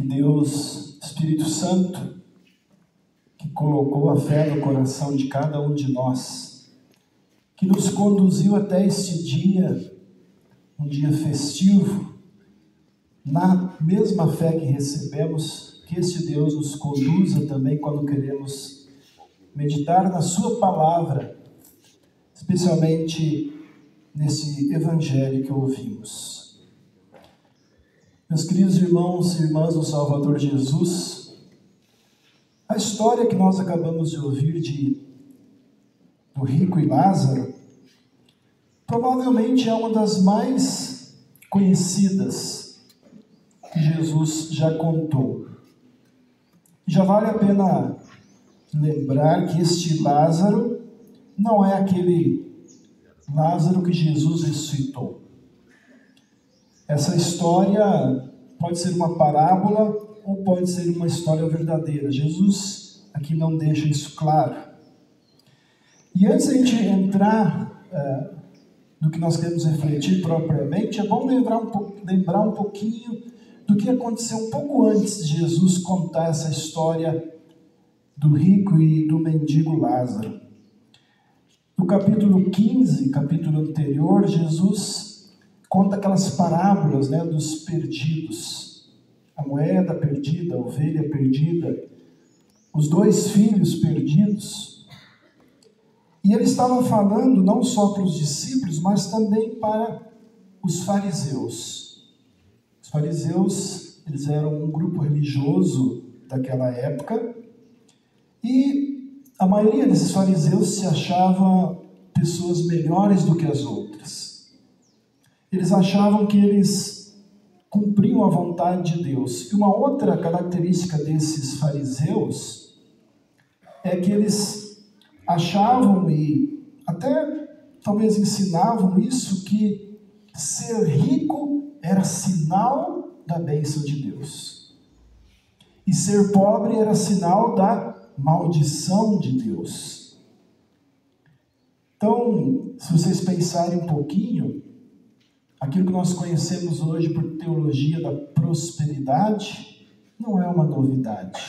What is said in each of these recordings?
que Deus, Espírito Santo, que colocou a fé no coração de cada um de nós, que nos conduziu até este dia, um dia festivo, na mesma fé que recebemos, que este Deus nos conduza também quando queremos meditar na sua palavra, especialmente nesse evangelho que ouvimos. Meus queridos irmãos e irmãs do Salvador Jesus, a história que nós acabamos de ouvir do rico e Lázaro, provavelmente é uma das mais conhecidas que Jesus já contou. Já vale a pena lembrar que este Lázaro não é aquele Lázaro que Jesus ressuscitou. Essa história pode ser uma parábola ou pode ser uma história verdadeira. Jesus aqui não deixa isso claro. E antes de a gente entrar no que nós queremos refletir propriamente, é bom lembrar um pouquinho do que aconteceu um pouco antes de Jesus contar essa história do rico e do mendigo Lázaro. No capítulo 15, capítulo anterior, Jesus conta aquelas parábolas, dos perdidos. A moeda perdida, a ovelha perdida, os 2 filhos perdidos. E ele estava falando não só para os discípulos, mas também para os fariseus. Os fariseus, eles eram um grupo religioso daquela época, e a maioria desses fariseus se achava pessoas melhores do que as outras. Eles achavam que eles cumpriam a vontade de Deus. E uma outra característica desses fariseus é que eles achavam e até talvez ensinavam isso, que ser rico era sinal da bênção de Deus. E ser pobre era sinal da maldição de Deus. Então, se vocês pensarem um pouquinho, aquilo que nós conhecemos hoje por teologia da prosperidade não é uma novidade.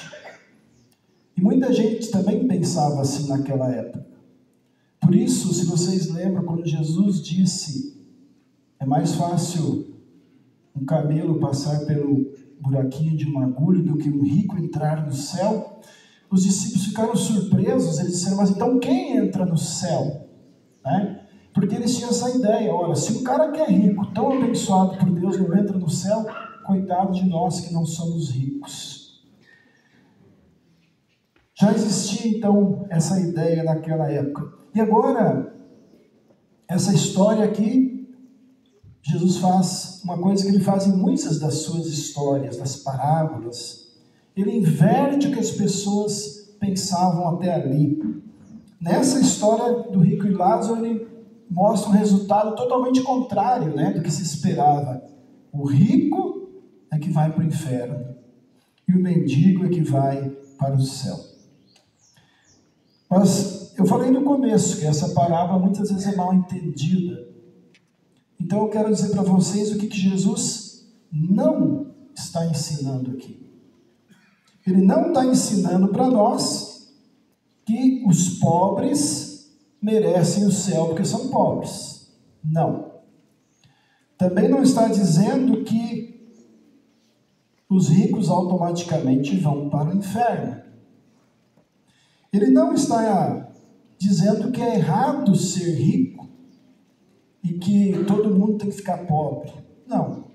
E muita gente também pensava assim naquela época. Por isso, se vocês lembram, quando Jesus disse: é mais fácil um camelo passar pelo buraquinho de uma agulha do que um rico entrar no céu, os discípulos ficaram surpresos. Eles disseram: mas então quem entra no céu? Porque eles tinham essa ideia: olha, se um cara que é rico, tão abençoado por Deus, não entra no céu, coitado de nós que não somos ricos. Já existia então essa ideia naquela época. E agora, essa história aqui, Jesus faz uma coisa que ele faz em muitas das suas histórias, das parábolas. Ele inverte o que as pessoas pensavam até ali. Nessa história do rico e Lázaro, ele mostra um resultado totalmente contrário, do que se esperava. O rico é que vai para o inferno e o mendigo é que vai para o céu. Mas eu falei no começo que essa parábola muitas vezes é mal entendida. Então eu quero dizer para vocês o que Jesus não está ensinando aqui. Ele não está ensinando para nós que os pobres merecem o céu porque são pobres. Não. Também não está dizendo que os ricos automaticamente vão para o inferno. Ele não está dizendo que é errado ser rico e que todo mundo tem que ficar pobre. Não.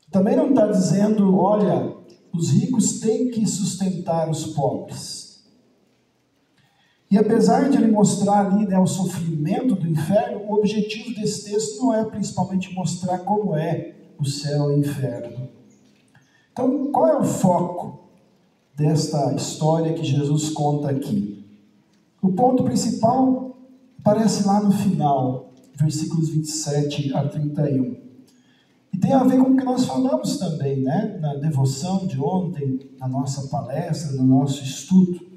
Também não está dizendo: olha, os ricos têm que sustentar os pobres. E apesar de ele mostrar ali o sofrimento do inferno, o objetivo desse texto não é principalmente mostrar como é o céu e o inferno. Então, qual é o foco desta história que Jesus conta aqui? O ponto principal aparece lá no final, versículos 27 a 31. E tem a ver com o que nós falamos também, na devoção de ontem, na nossa palestra, no nosso estudo.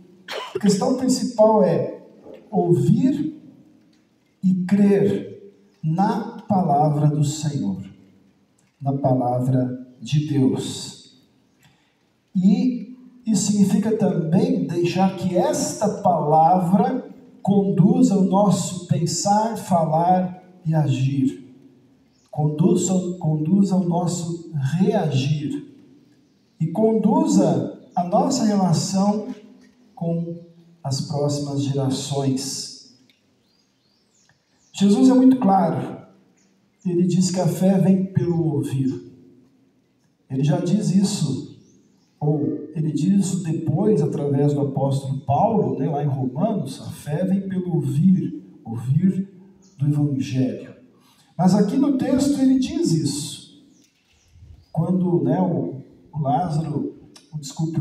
A questão principal é ouvir e crer na palavra do Senhor, na palavra de Deus. E isso significa também deixar que esta palavra conduza o nosso pensar, falar e agir. Conduza o nosso reagir. E conduza a nossa relação com as próximas gerações. Jesus é muito claro. Ele diz que a fé vem pelo ouvir. Ele já diz isso, ou ele diz isso depois, através do apóstolo Paulo, lá em Romanos, a fé vem pelo ouvir do Evangelho. Mas aqui no texto ele diz isso. Quando o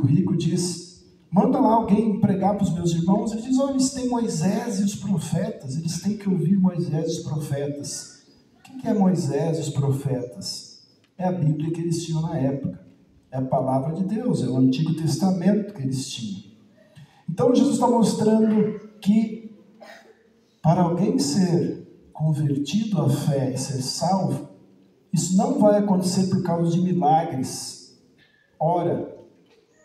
rico diz, manda lá alguém pregar para os meus irmãos, ele diz, eles têm Moisés e os profetas, eles têm que ouvir Moisés e os profetas. O que é Moisés e os profetas? É a Bíblia que eles tinham na época. É a palavra de Deus, é o Antigo Testamento que eles tinham. Então Jesus está mostrando que para alguém ser convertido à fé e ser salvo, isso não vai acontecer por causa de milagres. Ora,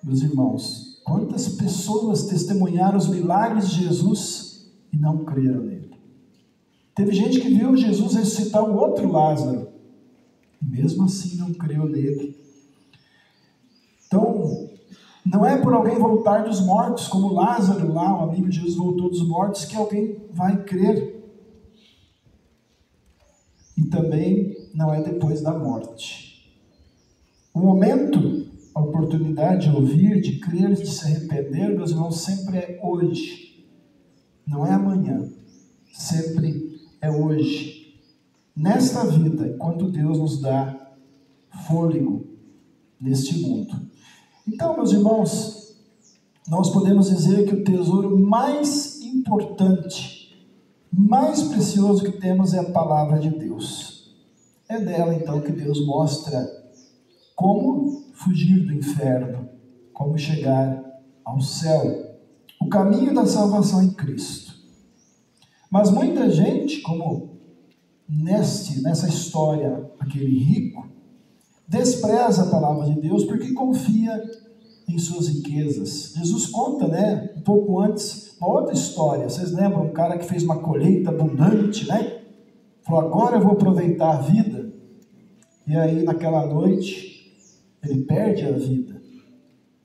meus irmãos, quantas pessoas testemunharam os milagres de Jesus e não creram nele? Teve gente que viu Jesus ressuscitar um outro Lázaro, e mesmo assim não creu nele. Então, não é por alguém voltar dos mortos, como Lázaro lá, o amigo de Jesus voltou dos mortos, que alguém vai crer. E também não é depois da morte. O momento, a oportunidade de ouvir, de crer, de se arrepender, meus irmãos, sempre é hoje. Não é amanhã. Sempre é hoje. Nesta vida, enquanto Deus nos dá fôlego neste mundo. Então, meus irmãos, nós podemos dizer que o tesouro mais importante, mais precioso que temos é a palavra de Deus. É dela, então, que Deus mostra como fugir do inferno, como chegar ao céu, o caminho da salvação em Cristo. Mas muita gente, como nessa história, aquele rico, despreza a palavra de Deus porque confia em suas riquezas. Jesus conta, um pouco antes, uma outra história. Vocês lembram? Um cara que fez uma colheita abundante, Falou, agora eu vou aproveitar a vida. E aí, naquela noite, ele perde a vida.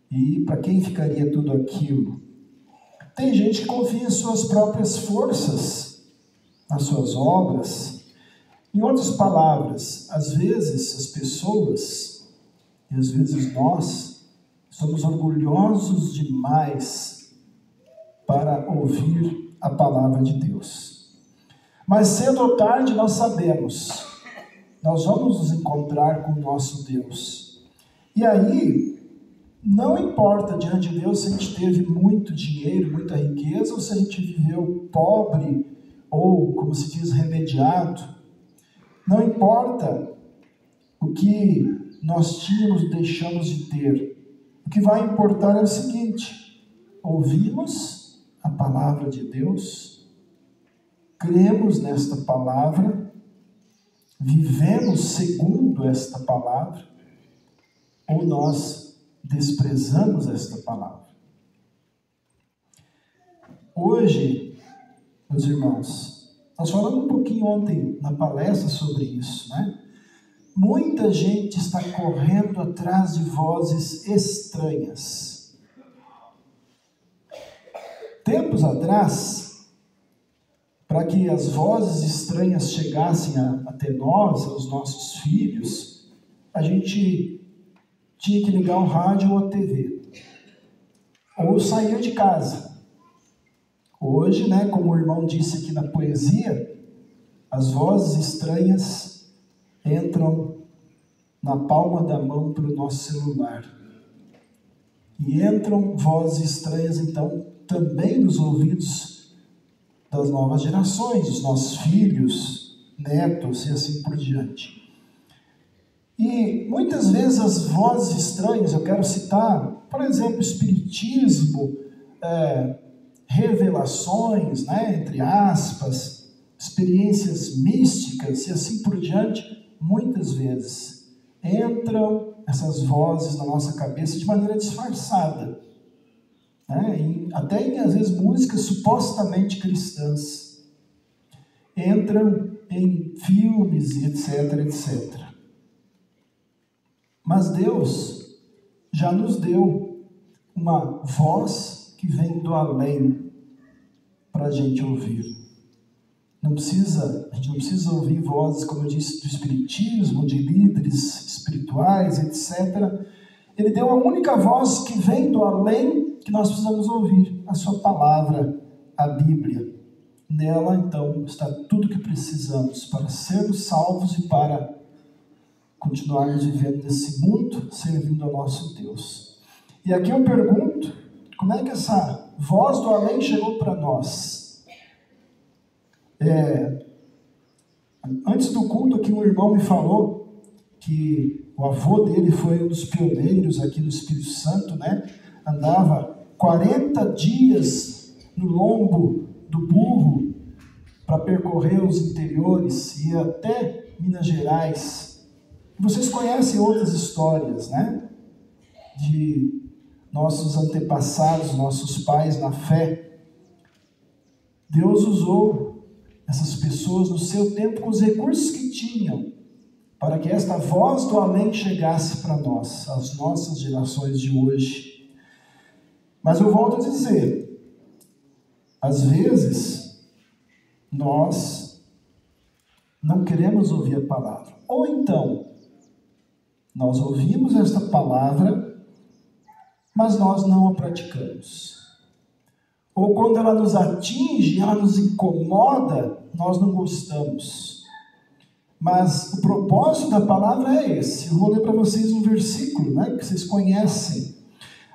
E para quem ficaria tudo aquilo? Tem gente que confia em suas próprias forças, nas suas obras. Em outras palavras, às vezes as pessoas, e às vezes nós, somos orgulhosos demais para ouvir a palavra de Deus. Mas cedo ou tarde nós sabemos, nós vamos nos encontrar com o nosso Deus. E aí, não importa diante de Deus se a gente teve muito dinheiro, muita riqueza, ou se a gente viveu pobre, ou, como se diz, remediado. Não importa o que nós tínhamos e deixamos de ter. O que vai importar é o seguinte: ouvimos a palavra de Deus, cremos nesta palavra, vivemos segundo esta palavra, ou nós desprezamos esta palavra. Hoje, meus irmãos, nós falamos um pouquinho ontem na palestra sobre isso, Muita gente está correndo atrás de vozes estranhas. Tempos atrás, para que as vozes estranhas chegassem até nós, aos nossos filhos, a gente tinha que ligar o rádio ou a TV, ou sair de casa. Hoje, como o irmão disse aqui na poesia, as vozes estranhas entram na palma da mão pelo nosso celular. E entram vozes estranhas, então, também nos ouvidos das novas gerações, dos nossos filhos, netos e assim por diante. E muitas vezes as vozes estranhas, eu quero citar, por exemplo, espiritismo, revelações, entre aspas, experiências místicas e assim por diante, muitas vezes entram essas vozes na nossa cabeça de maneira disfarçada, né? Até às vezes músicas supostamente cristãs entram em filmes e etc. Mas Deus já nos deu uma voz que vem do além para a gente ouvir. A gente não precisa ouvir vozes, como eu disse, do espiritismo, de líderes espirituais, etc. Ele deu a única voz que vem do além que nós precisamos ouvir, a sua palavra, a Bíblia. Nela, então, está tudo o que precisamos para sermos salvos e para continuarmos vivendo nesse mundo, servindo ao nosso Deus. E aqui eu pergunto, como é que essa voz do além chegou para nós? Antes do culto aqui, um irmão me falou que o avô dele foi um dos pioneiros aqui do Espírito Santo, né? Andava 40 dias no lombo do burro para percorrer os interiores, ia até Minas Gerais. Vocês conhecem outras histórias, né? De nossos antepassados, nossos pais na fé. Deus usou essas pessoas no seu tempo com os recursos que tinham para que esta voz do além chegasse para nós, as nossas gerações de hoje. Mas eu volto a dizer, às vezes nós não queremos ouvir a palavra, ou então nós ouvimos esta palavra, mas nós não a praticamos. Ou quando ela nos atinge, ela nos incomoda, nós não gostamos. Mas o propósito da palavra é esse. Eu vou ler para vocês um versículo, né, que vocês conhecem.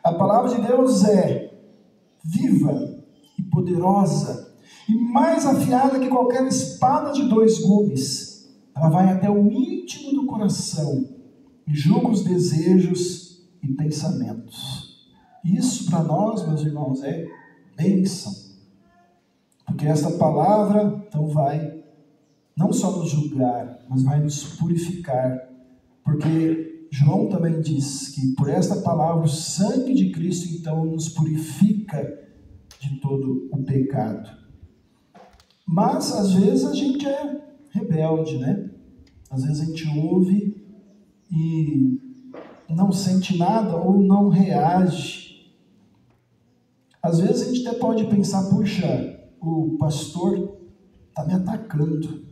A palavra de Deus é viva e poderosa, e mais afiada que qualquer espada de 2 gumes. Ela vai até o íntimo do coração e julga os desejos e pensamentos. Isso para nós, meus irmãos, é bênção, porque esta palavra então vai não só nos julgar, mas vai nos purificar, porque João também diz que por esta palavra o sangue de Cristo então nos purifica de todo o pecado. Mas às vezes a gente é rebelde, né? Às vezes a gente ouve e não sente nada ou não reage. Às vezes a gente até pode pensar, puxa, o pastor está me atacando.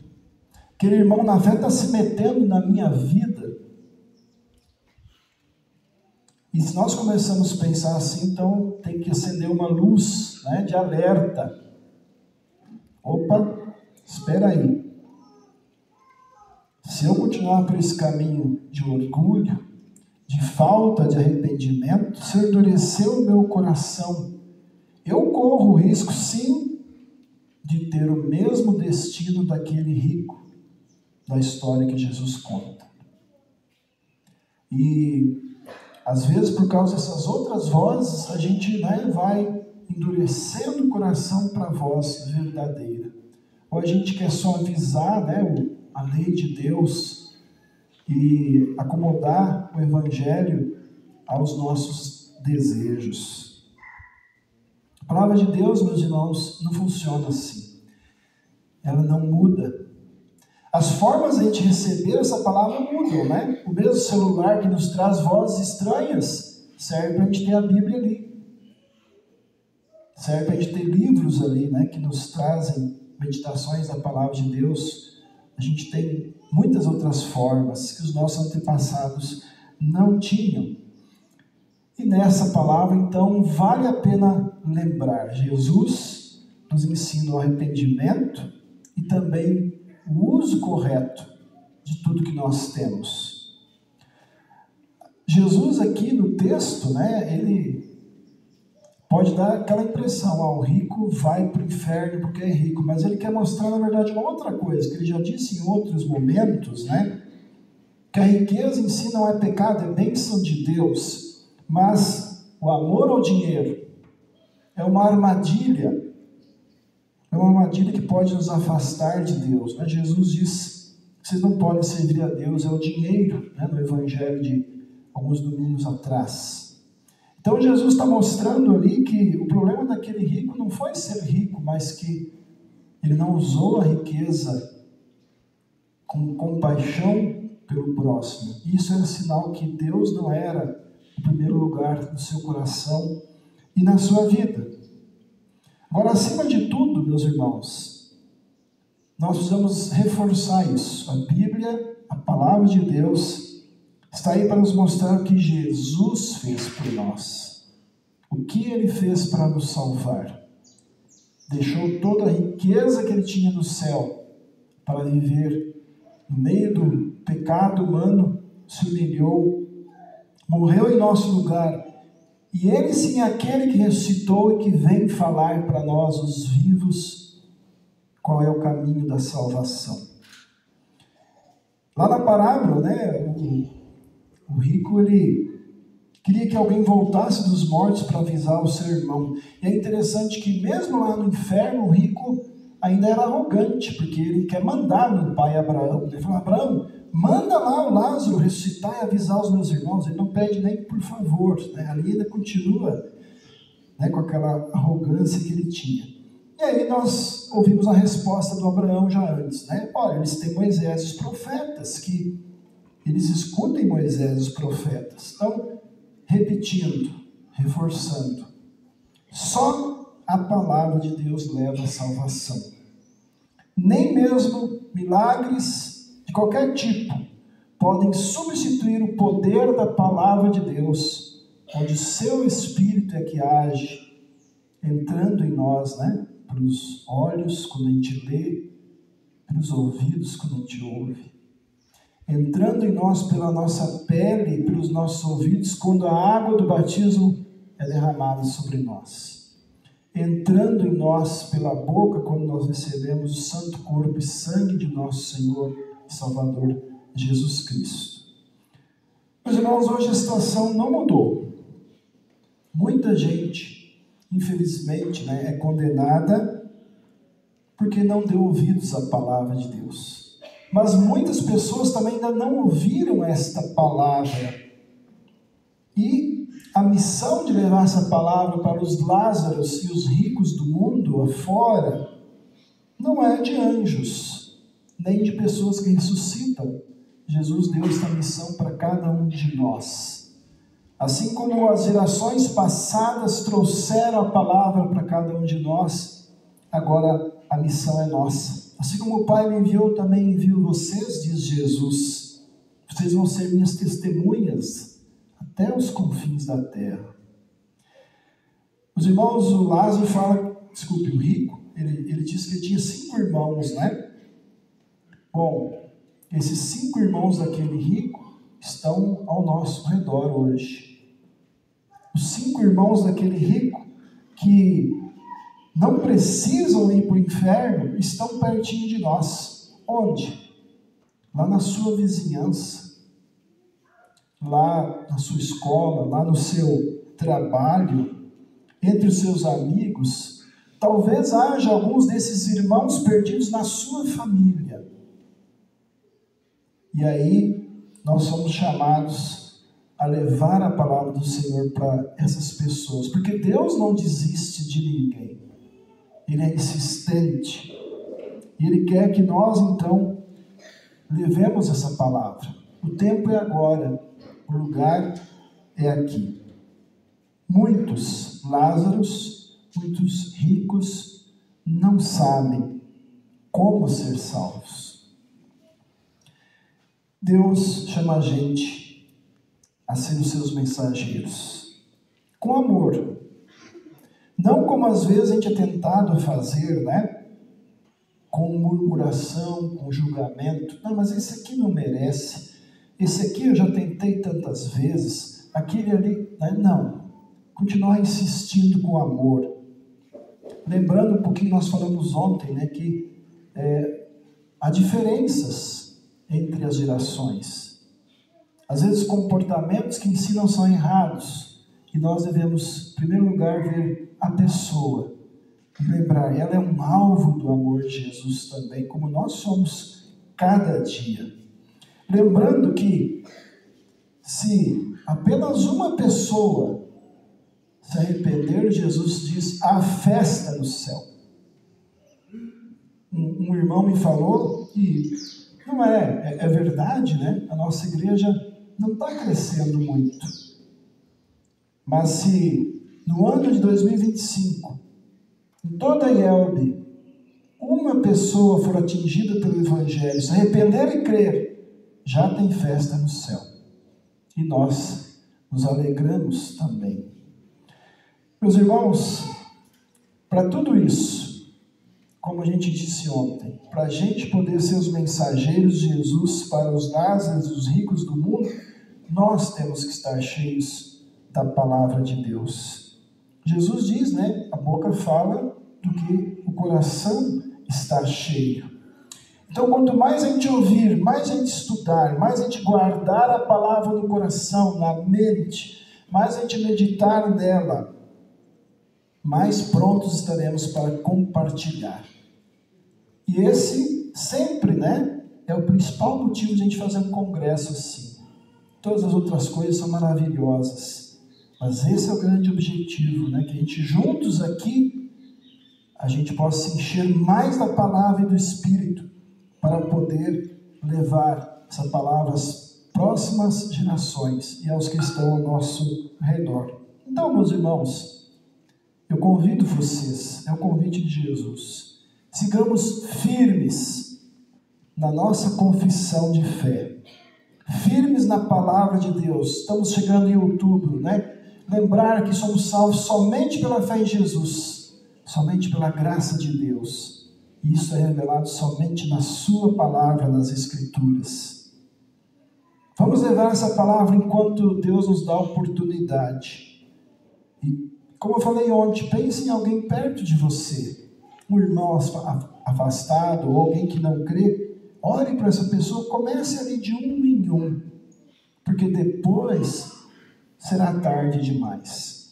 Aquele irmão na fé está se metendo na minha vida. E se nós começamos a pensar assim, então tem que acender uma luz, né, de alerta. Opa, espera aí. Se eu continuar por esse caminho de orgulho, de falta de arrependimento, se eu endurecer o meu coração, eu corro o risco, sim, de ter o mesmo destino daquele rico da história que Jesus conta. E, às vezes, por causa dessas outras vozes, a gente, né, vai endurecendo o coração para a voz verdadeira. Ou a gente quer só avisar, né, a lei de Deus e acomodar o Evangelho aos nossos desejos. A palavra de Deus, meus irmãos, não funciona assim. Ela não muda. As formas de a gente receber essa palavra mudam, né? O mesmo celular que nos traz vozes estranhas serve para a gente ter a Bíblia ali. Serve para a gente ter livros ali, né, que nos trazem meditações da palavra de Deus. A gente tem muitas outras formas que os nossos antepassados não tinham. E nessa palavra, então, vale a pena lembrar. Jesus nos ensina o arrependimento e também o uso correto de tudo que nós temos. Jesus aqui no texto, né, ele pode dar aquela impressão, o rico vai para o inferno porque é rico, mas ele quer mostrar, na verdade, uma outra coisa, que ele já disse em outros momentos, né, que a riqueza em si não é pecado, é bênção de Deus. Mas o amor ao dinheiro é uma armadilha que pode nos afastar de Deus, né? Jesus diz que vocês não podem servir a Deus, é o dinheiro, né? No Evangelho de alguns domingos atrás. Então Jesus está mostrando ali que o problema daquele rico não foi ser rico, mas que ele não usou a riqueza com compaixão pelo próximo. Isso era sinal que Deus não era o primeiro lugar no seu coração e na sua vida. Agora, acima de tudo, meus irmãos, nós precisamos reforçar isso. A Bíblia, a palavra de Deus, está aí para nos mostrar o que Jesus fez por nós. O que Ele fez para nos salvar. Deixou toda a riqueza que Ele tinha no céu para viver no meio do pecado humano, se humilhou, morreu em nosso lugar. E Ele sim é aquele que ressuscitou e que vem falar para nós, os vivos, qual é o caminho da salvação. Lá na parábola, né, o rico, ele queria que alguém voltasse dos mortos para avisar o seu irmão. E é interessante que mesmo lá no inferno, o rico ainda era arrogante, porque ele quer mandar no pai Abraão. Ele fala: Abraão, manda lá o Lázaro ressuscitar e avisar os meus irmãos. Ele não pede nem por favor, né? Ali ainda continua, né, com aquela arrogância que ele tinha. E aí nós ouvimos a resposta do Abraão já antes, né? Olha, eles têm Moisés e os profetas, que eles escutem Moisés e os profetas. Então, repetindo, reforçando, só a palavra de Deus leva à salvação. Nem mesmo milagres de qualquer tipo podem substituir o poder da palavra de Deus, onde o seu Espírito é que age, entrando em nós, né? Pelos olhos quando a gente lê, pelos ouvidos quando a gente ouve, entrando em nós pela nossa pele, pelos nossos ouvidos, quando a água do batismo é derramada sobre nós, entrando em nós pela boca, quando nós recebemos o santo corpo e sangue de nosso Senhor e Salvador Jesus Cristo. Meus irmãos, hoje a situação não mudou. Muita gente, infelizmente, né, é condenada porque não deu ouvidos à palavra de Deus. Mas muitas pessoas também ainda não ouviram esta palavra. E a missão de levar essa palavra para os Lázaros e os ricos do mundo afora não é de anjos, nem de pessoas que ressuscitam. Jesus deu esta missão para cada um de nós. Assim como as gerações passadas trouxeram a palavra para cada um de nós, agora a missão é nossa. Assim como o Pai me enviou, também envio vocês, diz Jesus. Vocês vão ser minhas testemunhas até os confins da terra. Os irmãos, o Lázaro o rico, ele diz que ele tinha 5 irmãos, né? Bom, esses 5 irmãos daquele rico estão ao nosso redor hoje. Os 5 irmãos daquele rico que não precisam ir para o inferno, estão pertinho de nós. Onde? Lá na sua vizinhança, lá na sua escola, lá no seu trabalho, entre os seus amigos. Talvez haja alguns desses irmãos perdidos na sua família. E aí nós somos chamados a levar a palavra do Senhor para essas pessoas, porque Deus não desiste de ninguém. Ele é insistente. E Ele quer que nós, então, levemos essa palavra. O tempo é agora. O lugar é aqui. Muitos Lázaros, muitos ricos, não sabem como ser salvos. Deus chama a gente a ser os seus mensageiros. Com amor. Não como às vezes a gente é tentado a fazer, né? Com murmuração, com julgamento. Não, mas esse aqui não merece. Esse aqui eu já tentei tantas vezes. Aquele ali, né? Não. Continuar insistindo com amor. Lembrando um pouquinho, nós falamos ontem, né? Que há diferenças entre as gerações. Às vezes comportamentos que ensinam são errados. E nós devemos, em primeiro lugar, ver a pessoa e lembrar, ela é um alvo do amor de Jesus também, como nós somos cada dia. Lembrando que se apenas uma pessoa se arrepender, Jesus diz, há festa no céu. Um irmão me falou, e não é verdade, né? A nossa igreja não está crescendo muito. Mas se no ano de 2025, em toda a IELB, uma pessoa for atingida pelo Evangelho, se arrepender e crer, já tem festa no céu. E nós nos alegramos também. Meus irmãos, para tudo isso, como a gente disse ontem, para a gente poder ser os mensageiros de Jesus para os Lázaros e os ricos do mundo, nós temos que estar cheios da palavra de Deus. Jesus diz, né? A boca fala do que o coração está cheio. Então, quanto mais a gente ouvir, mais a gente estudar, mais a gente guardar a palavra no coração, na mente, mais a gente meditar nela, mais prontos estaremos para compartilhar. E esse sempre, né, é o principal motivo de a gente fazer um congresso assim. Todas as outras coisas são maravilhosas, mas esse é o grande objetivo, né, que a gente juntos aqui, a gente possa se encher mais da palavra e do Espírito, para poder levar essa palavra às próximas gerações e aos que estão ao nosso redor. Então, meus irmãos, eu convido vocês, é o convite de Jesus, sigamos firmes na nossa confissão de fé, firmes na palavra de Deus. Estamos chegando em outubro, né? Lembrar que somos salvos somente pela fé em Jesus, somente pela graça de Deus. E isso é revelado somente na sua palavra, nas Escrituras. Vamos levar essa palavra enquanto Deus nos dá a oportunidade. E, como eu falei ontem, pense em alguém perto de você, um irmão afastado, ou alguém que não crê. Ore para essa pessoa, comece ali de um em um, porque depois será tarde demais.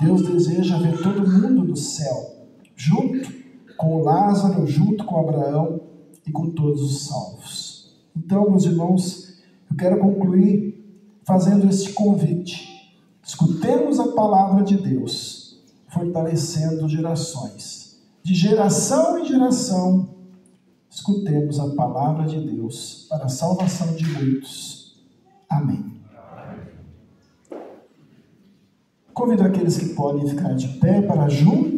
Deus deseja ver todo mundo no céu, junto com Lázaro, junto com Abraão e com todos os salvos. Então, meus irmãos, eu quero concluir fazendo este convite. Escutemos a palavra de Deus, fortalecendo gerações. De geração em geração, escutemos a palavra de Deus para a salvação de muitos. Amém. Convido aqueles que podem ficar de pé para juntos